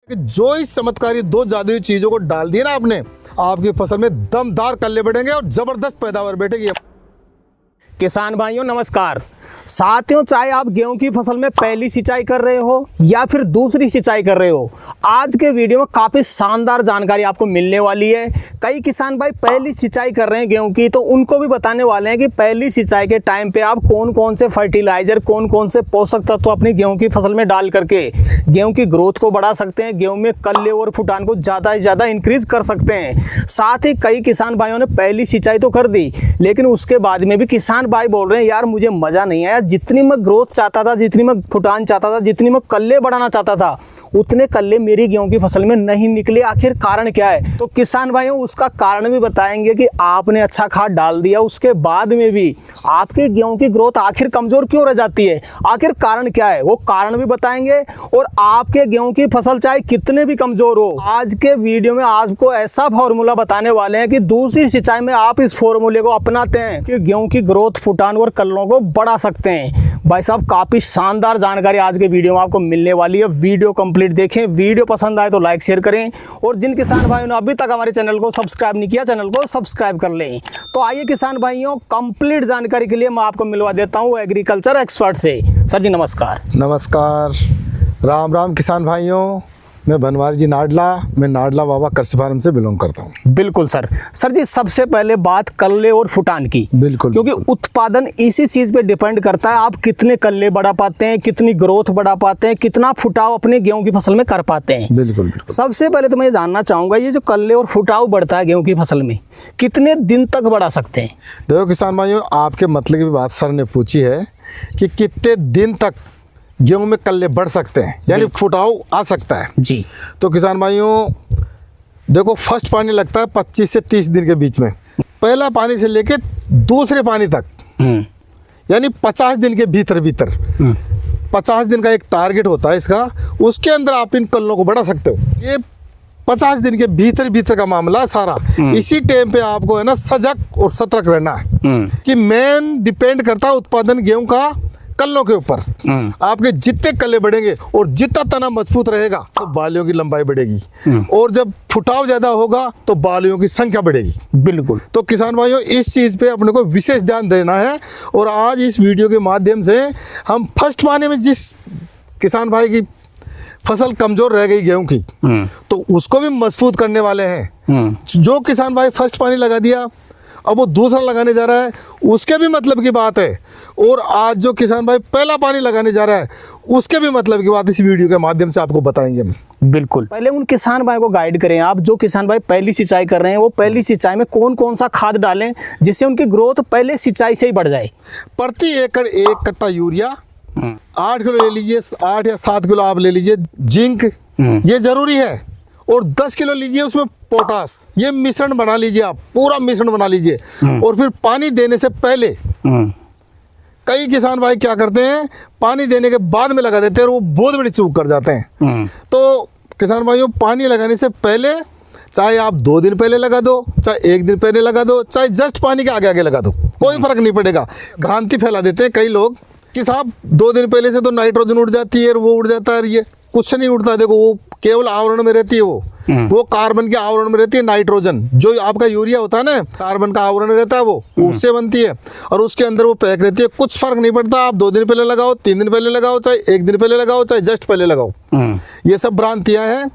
जो इस चमत्कारी दो जादुई चीजों को डाल दिया ना आपने, आपकी फसल में दमदार कल्ले बढ़ेंगे और जबरदस्त पैदावार बैठेगी। किसान भाइयों नमस्कार। साथियों, चाहे आप गेहूं की फसल में पहली सिंचाई कर रहे हो या फिर दूसरी सिंचाई कर रहे हो, आज के वीडियो में काफ़ी शानदार जानकारी आपको मिलने वाली है। कई किसान भाई पहली सिंचाई कर रहे हैं गेहूं की, तो उनको भी बताने वाले हैं कि पहली सिंचाई के टाइम पे आप कौन कौन से फर्टिलाइजर, कौन कौन से पोषक तत्व अपनी गेहूं की फसल में डाल करके गेहूं की ग्रोथ को बढ़ा सकते हैं, गेहूं में कल्ले और फुटान को ज़्यादा से ज़्यादा इंक्रीज कर सकते हैं। साथ ही कई किसान भाइयों ने पहली सिंचाई तो कर दी, लेकिन उसके बाद में भी किसान भाई बोल रहे हैं यार मुझे मज़ा नहीं आया, जितनी मैं ग्रोथ चाहता था, जितनी मैं फुटान चाहता था, जितनी मैं कल्ले बढ़ाना चाहता था, उतने कल्ले मेरी गेहूं की फसल में नहीं निकले। आखिर कारण क्या है? तो किसान भाइयों उसका कारण भी बताएंगे कि आपने अच्छा खाद डाल दिया, उसके बाद में भी आपकी गेहूं की ग्रोथ आखिर कमजोर क्यों रह जाती है, आखिर कारण क्या है वो कारण भी बताएंगे। और आपके गेहूं की फसल चाहे कितने भी कमजोर हो, आज के वीडियो में आपको ऐसा फॉर्मूला बताने वाले हैं कि दूसरी सिंचाई में आप इस फॉर्मूले को अपनाते हैं कि गेहूं की ग्रोथ, फुटान और कल्लों को बढ़ा सकते हैं। भाई साहब काफी शानदार जानकारी आज के वीडियो में आपको मिलने वाली है। वीडियो कंप्लीट देखें, वीडियो पसंद आए तो लाइक शेयर करें, और जिन किसान भाइयों ने अभी तक हमारे चैनल को सब्सक्राइब नहीं किया, चैनल को सब्सक्राइब कर लें। तो आइए किसान भाइयों, कंप्लीट जानकारी के लिए मैं आपको मिलवा देता हूं एग्रीकल्चर एक्सपर्ट से। सर जी नमस्कार। नमस्कार, राम राम किसान भाइयों। मैं बनवारी जी नाडला, मैं नाडला बाबा कृषि फार्म से बिलोंग करता हूँ। बिल्कुल सर। सर जी सबसे पहले बात कल्ले और फुटान की। बिल्कुल, क्योंकि उत्पादन इसी चीज पे डिपेंड करता है, आप कितने कल्ले बढ़ा पाते हैं, कितनी ग्रोथ बढ़ा पाते हैं, कितना फुटाव अपने गेहूं की फसल में कर पाते हैं। बिल्कुल। सबसे पहले तो मैं ये जानना चाहूंगा, ये जो कल्ले और फुटाव बढ़ता है गेहूं की फसल में, कितने दिन तक बढ़ा सकते हैं? देखो किसान भाइयों, आपके मतलब की बात सर ने पूछी है कि कितने दिन तक गेहूं में कल्ले बढ़ सकते हैं, यानी फुटाव आ सकता है जी। तो किसान भाइयों देखो, फर्स्ट पानी लगता है 25 से 30 दिन के बीच में, पहला पानी से लेके दूसरे पानी तक, यानी 50 दिन के भीतर 50 दिन का एक टारगेट होता है इसका, उसके अंदर आप इन कल्लों को बढ़ा सकते हो। ये 50 दिन के भीतर का मामला सारा। इसी टाइम पे आपको है ना सजग और सतर्क रहना है कि मेन डिपेंड करता है उत्पादन गेहूं का कल्लों के ऊपर। आपके जितने कल्ले बढ़ेंगे और जितना तना मजबूत रहेगा तो बालियों की लंबाई बढ़ेगी, और जब फुटाव ज्यादा होगा तो बालियों की संख्या बढ़ेगी। बिल्कुल। तो किसान भाइयों इस चीज पे अपने को विशेष ध्यान देना है। और आज इस वीडियो के माध्यम से हम फर्स्ट पानी में जिस किसान भाई की फसल कमजोर रह गई गेहूं की, तो उसको भी मजबूत करने वाले हैं। जो किसान भाई फर्स्ट पानी लगा दिया, अब वो दूसरा लगाने जा रहा है, उसके भी मतलब की बात है। और आज जो किसान भाई पहला पानी लगाने जा रहा है, उसके भी मतलब की बात इस वीडियो के माध्यम से आपको बताएंगे हम। बिल्कुल। पहले उन किसान भाई को गाइड करें आप, जो किसान भाई पहली सिंचाई कर रहे हैं, वो पहली सिंचाई में कौन कौन सा खाद डालें जिससे उनकी ग्रोथ पहले सिंचाई से ही बढ़ जाए। प्रति एकड़ 1 कट्टा यूरिया 8 किलो ले लीजिए, 8 या 7 किलो आप ले लीजिए जिंक, ये जरूरी है। और 10 किलो लीजिए उसमें पोटास, ये मिश्रण बना लीजिए, आप पूरा मिश्रण बना लीजिए। और फिर पानी देने से पहले कई किसान भाई क्या करते हैं, पानी देने के बाद में लगा देते हैं और वो बहुत बड़ी चूक कर जाते हैं। तो किसान भाइयों पानी लगाने से पहले, चाहे आप 2 दिन पहले लगा दो, चाहे 1 दिन पहले लगा दो, चाहे जस्ट पानी के आगे आगे लगा दो, कोई फर्क नहीं पड़ेगा। भ्रांति फैला देते हैं कई लोग कि साहब 2 दिन पहले से तो नाइट्रोजन उड़ जाती है, वो उड़ जाता है, ये कुछ नहीं उड़ता। देखो वो केवल आवरण में रहती है, वो कार्बन के आवरण में रहती है। नाइट्रोजन जो आपका यूरिया होता है ना, कार्बन का आवरण रहता है, वो उससे बनती है और उसके अंदर वो पैक रहती है। कुछ फर्क नहीं पड़ता, आप 2 दिन पहले लगाओ, 3 दिन पहले लगाओ, चाहे 1 दिन पहले लगाओ, चाहे जस्ट पहले लगाओ। ये सब भ्रांतियां हैं।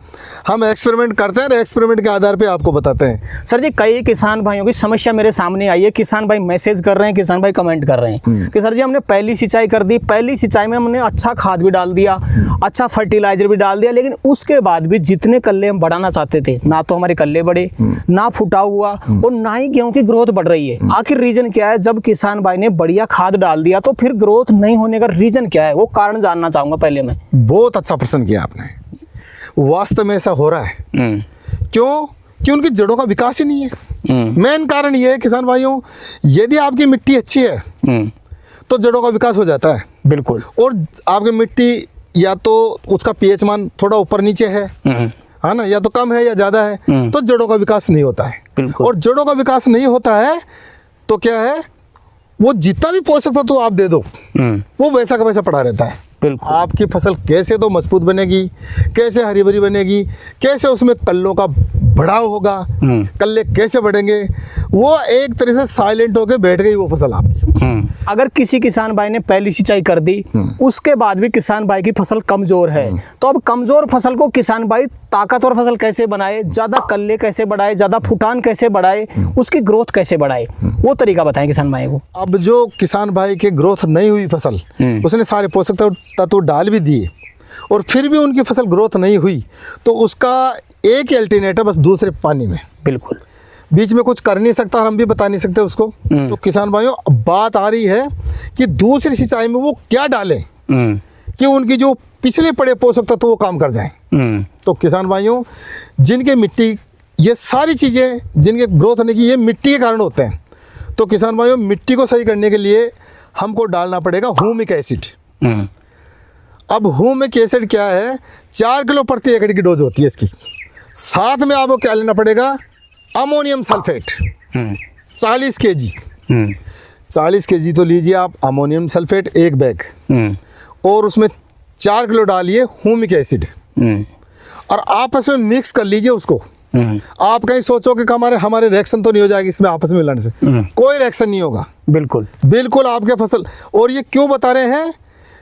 हम एक्सपेरिमेंट करते हैं, एक्सपेरिमेंट के आधार पे आपको बताते हैं। सर जी कई किसान भाइयों की समस्या मेरे सामने आई है, किसान भाई मैसेज कर रहे हैं, किसान भाई कमेंट कर रहे हैं कि सर जी हमने पहली सिंचाई कर दी, पहली सिंचाई में हमने अच्छा खाद भी डाल दिया, अच्छा फर्टिलाइजर भी डाल दिया, लेकिन उसके बाद भी जितने कल्ले हम बढ़ाना चाहते थे, ना तो हमारे कल्ले बढ़े, ना फुटाव हुआ, और ना ही गेहूं की ग्रोथ बढ़ रही है। आखिर रीजन क्या है? जब किसान भाई ने बढ़िया खाद डाल दिया तो फिर ग्रोथ नहीं होने का रीजन क्या है, वो कारण जानना चाहूंगा पहले मैं। बहुत अच्छा प्रश्न किया आपने। वास्तव में ऐसा हो रहा है। क्यों? कि उनकी जड़ों का विकास ही नहीं है। मेन कारण ये है किसान भाइयों, यदि आपकी मिट्टी अच्छी है तो जड़ों का विकास हो जाता है। बिल्कुल। और आपकी मिट्टी या तो उसका पीएच मान थोड़ा ऊपर नीचे है ना, या तो कम है या ज्यादा है, तो जड़ों का विकास नहीं होता है। और जड़ों का विकास नहीं होता है तो क्या है, वो जितना भी पोषक तत्व आप दे दो वो वैसा का वैसा पड़ा रहता है। बिल्कुल। आपकी फसल कैसे तो मजबूत बनेगी, कैसे हरी भरी बनेगी, कैसे उसमें कल्लों का बढ़ाव होगा, कल्ले कैसे बढ़ेंगे, वो एक तरह से साइलेंट होके बैठ गई वो फसल आपकी। अगर किसी किसान भाई ने पहली सिंचाई कर दी, उसके बाद भी किसान भाई की फसल कमजोर है, तो अब कमजोर फसल को किसान भाई ताकतवर फसल कैसे बनाए, ज्यादा कल्ले कैसे बढ़ाए, ज्यादा फुटान कैसे बढ़ाए, उसकी ग्रोथ कैसे बढ़ाए, वो तरीका बताएं किसान भाई को। अब जो किसान भाई के ग्रोथ नहीं हुई फसल, उसने सारे पोषक तत्व डाल भी दिए और फिर भी उनकी फसल ग्रोथ नहीं हुई, तो उसका एक ही अल्टरनेटिव है, बस दूसरे पानी में। बिल्कुल, बीच में कुछ कर नहीं सकता और हम भी बता नहीं सकते उसको। तो किसान भाइयों, अब बात आ रही है कि दूसरी सिंचाई में वो क्या डालें कि उनकी जो पिछले पड़े पोषक तत्व वो काम कर जाएं। तो किसान भाइयों, जिनके मिट्टी, ये सारी चीज़ें जिनके ग्रोथ होने की, ये मिट्टी के कारण होते हैं। तो किसान भाइयों, मिट्टी को सही करने के लिए हमको डालना पड़ेगा ह्यूमिक एसिड। अब ह्यूमिक एसिड क्या है, 4 किलो प्रति एकड़ की डोज होती है इसकी। साथ में आपको क्या लेना पड़ेगा, अमोनियम सल्फेट 40 kg। 40 kg तो लीजिए आप अमोनियम सल्फेट, एक बैग, और उसमें 4 किलो डालिए ह्यूमिक एसिड और आपस में मिक्स कर लीजिए उसको। आप कहीं सोचो कि हमारे रिएक्शन तो नहीं हो जाएगी इसमें आपस में मिलाने से, कोई रिएक्शन नहीं होगा। बिल्कुल बिल्कुल आपके फसल। और ये क्यों बता रहे हैं,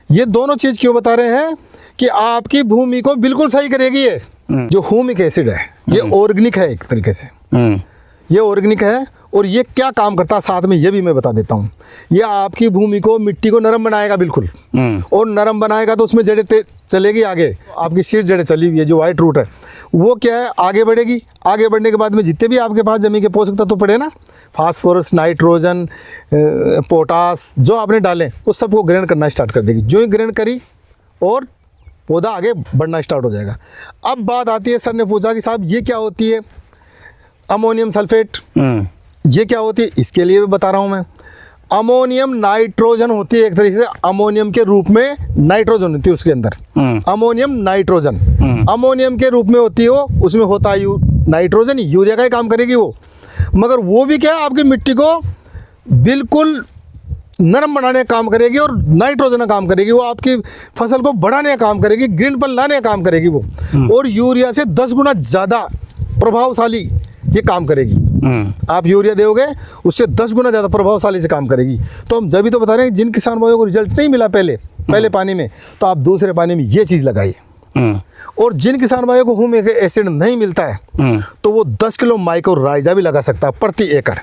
ये दोनों चीज क्यों बता रहे हैं कि आपकी भूमि को बिल्कुल सही करेगी। ये जो ह्यूमिक एसिड है, ये ऑर्गेनिक है एक तरीके से, ये ऑर्गेनिक है। और ये क्या काम करता है साथ में ये भी मैं बता देता हूँ। ये आपकी भूमि को, मिट्टी को नरम बनाएगा बिल्कुल, और नरम बनाएगा तो उसमें जड़ें चलेगी आगे। आपकी शीर्ष जड़ें चली हुई है, जो वाइट रूट है वो क्या है, आगे बढ़ेगी। आगे बढ़ने के बाद में जितने भी आपके पास जमीन के पोषक तत्व पड़े ना, फास्फोरस, नाइट्रोजन, पोटास, जो आपने डालें उस सबको ग्रहण करना स्टार्ट कर देगी। जो ही ग्रहण करी और पौधा आगे बढ़ना स्टार्ट हो जाएगा। अब बात आती है, सर ने पूछा कि साहब ये क्या होती है अमोनियम सल्फेट, ये क्या होती है, इसके लिए भी बता रहा हूँ मैं। अमोनियम नाइट्रोजन होती है, एक तरीके से अमोनियम के रूप में नाइट्रोजन होती है उसके अंदर। अमोनियम नाइट्रोजन अमोनियम के रूप में होती है वो, उसमें होता है नाइट्रोजन, यूरिया का ही काम करेगी वो। मगर वो भी क्या है, आपकी मिट्टी को बिल्कुल नरम बनाने का काम करेगी और नाइट्रोजन का काम करेगी। वो आपकी फसल को बढ़ाने का काम करेगी, ग्रीनपन लाने का काम करेगी वो, और यूरिया से 10 गुना ज़्यादा प्रभावशाली ये काम करेगी। आप यूरिया दोगे उससे 10 गुना ज़्यादा प्रभावशाली से काम करेगी। तो हम जब भी तो बता रहे हैं, जिन किसान भाइयों को रिजल्ट नहीं मिला पहले पानी में, तो आप दूसरे पानी में ये चीज़ लगाइए। और जिन किसान भाइयों को ह्यूमिक एसिड नहीं मिलता है, तो वो 10 किलो माइक्रोराइजा भी लगा सकता है प्रति एकड़,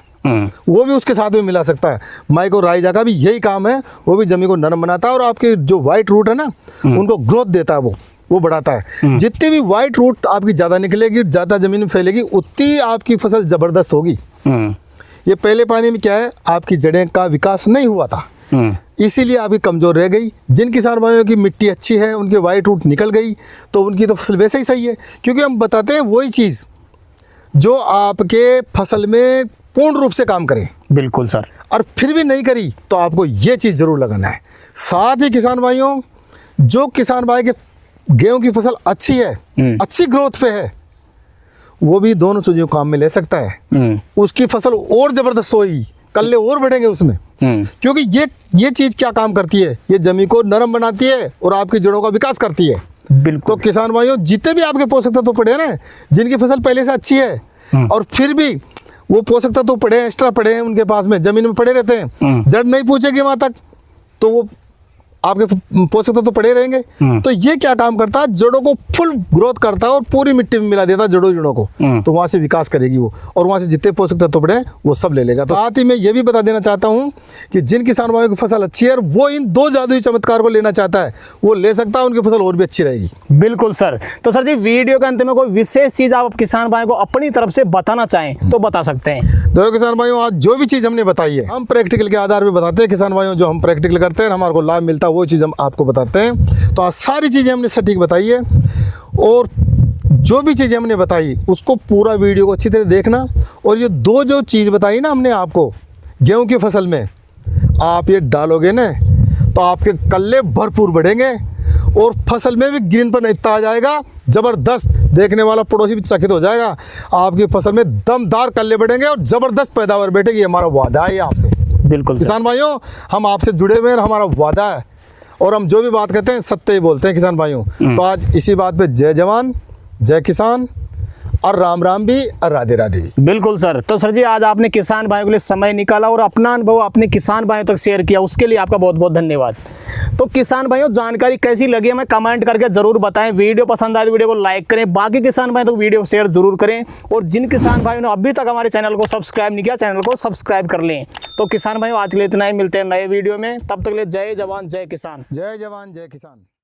वो भी उसके साथ में मिला सकता है। माइक्रोराइजा का भी यही काम है, वो भी जमीन को नरम बनाता है और आपके जो वाइट रूट है ना, उनको ग्रोथ देता है, वो बढ़ाता है। जितनी भी वाइट रूट आपकी ज़्यादा निकलेगी, ज़्यादा ज़मीन में फैलेगी, उतनी आपकी फसल ज़बरदस्त होगी। ये पहले पानी में क्या है, आपकी जड़ें का विकास नहीं हुआ था, इसीलिए आपकी कमज़ोर रह गई। जिन किसान भाइयों की मिट्टी अच्छी है, उनके वाइट रूट निकल गई, तो उनकी तो फसल वैसे ही सही है। क्योंकि हम बताते हैं वही चीज़ जो आपके फसल में पूर्ण रूप से काम करे। बिल्कुल सर। और फिर भी नहीं करी तो आपको ये चीज़ ज़रूर लगाना है। साथ ही किसान भाइयों, जो किसान भाई के गेहूं की फसल अच्छी है, अच्छी ग्रोथ पे है, वो भी दोनों चीज़ों काम में ले सकता है। उसकी फसल और ज़बरदस्त होगी, कल्ले और बढ़ेंगे उसमें। क्योंकि ये चीज़ क्या काम करती है, ये जमीन को नरम बनाती है और आपकी जड़ों का विकास करती है। बिल्कुल। तो किसान भाइयों, जितने भी आपके पोषक तत्व पड़े हैं ना, जिनकी फसल पहले से अच्छी है और फिर भी वो पोषक तत्व पड़े हैं, एक्स्ट्रा पड़े हैं उनके पास में, जमीन में पड़े रहते हैं, जड़ नहीं पूछेगी वहाँ तक, तो वो आपके पोषक तत्व तो पड़े रहेंगे। तो ये क्या काम करता है, जड़ों को फुल ग्रोथ करता है और पूरी मिट्टी में मिला देता है जड़ों को। तो वहाँ से विकास करेगी वो, और वहाँ से जितने पोषक तत्व पड़े वो सब ले लेगा। तो साथ ही मैं ये भी बता देना चाहता हूँ कि जिन किसान भाइयों की फसल अच्छी है और वो इन 2 जादुई चमत्कार को लेना चाहता है, वो ले सकता है, उनकी फसल और भी अच्छी रहेगी। बिल्कुल सर। तो सर जी, वीडियो के अंत में कोई विशेष चीज़ आप किसान भाइयों को अपनी तरफ से बताना चाहें तो बता सकते हैं। देखो किसान भाइयों, आज जो भी चीज़ हमने बताई है, हम प्रैक्टिकल के आधार पर बताते हैं किसान भाइयों। जो हम प्रैक्टिकल करते हैं, हमारे को लाभ मिलता है, वो चीज़ हम आपको बताते हैं। तो आज सारी चीज़ें हमने सटीक बताई है, और जो भी चीज़ें हमने बताई उसको पूरा वीडियो को अच्छी तरह देखना। और ये 2 जो चीज़ बताई ना हमने आपको गेहूं की फसल में, आप ये डालोगे ना तो आपके कल्ले भरपूर बढ़ेंगे और फसल में भी ग्रीनपन इतना आ जाएगा ज़बरदस्त, देखने वाला पड़ोसी भी चकित हो जाएगा। आपकी फसल में दमदार कल्ले बढ़ेंगे और ज़बरदस्त पैदावार बैठेगी। हमारा वादा है आपसे। बिल्कुल किसान भाइयों, हम आपसे जुड़े हुए हैं, हमारा वादा है। और हम जो भी बात करते हैं सत्य ही बोलते हैं किसान भाइयों। तो आज इसी बात पे जय जवान जय किसान और राम राम भी और राधे राधे भी। बिल्कुल सर। तो सर जी आज आपने किसान भाइयों के लिए समय निकाला और अपना अनुभव अपने किसान भाइयों तक शेयर किया, उसके लिए आपका बहुत बहुत धन्यवाद। तो किसान भाइयों जानकारी कैसी लगी हमें कमेंट करके जरूर बताएं। वीडियो पसंद आए तो वीडियो को लाइक करें, बाकी किसान भाइयों तो वीडियो शेयर जरूर करें, और जिन किसान भाइयों ने अभी तक हमारे चैनल को सब्सक्राइब नहीं किया चैनल को सब्सक्राइब कर लें। तो किसान भाइयों आज के लिए इतना ही, मिलते हैं नए वीडियो में, तब तक के लिए जय जवान जय किसान। जय जवान जय किसान।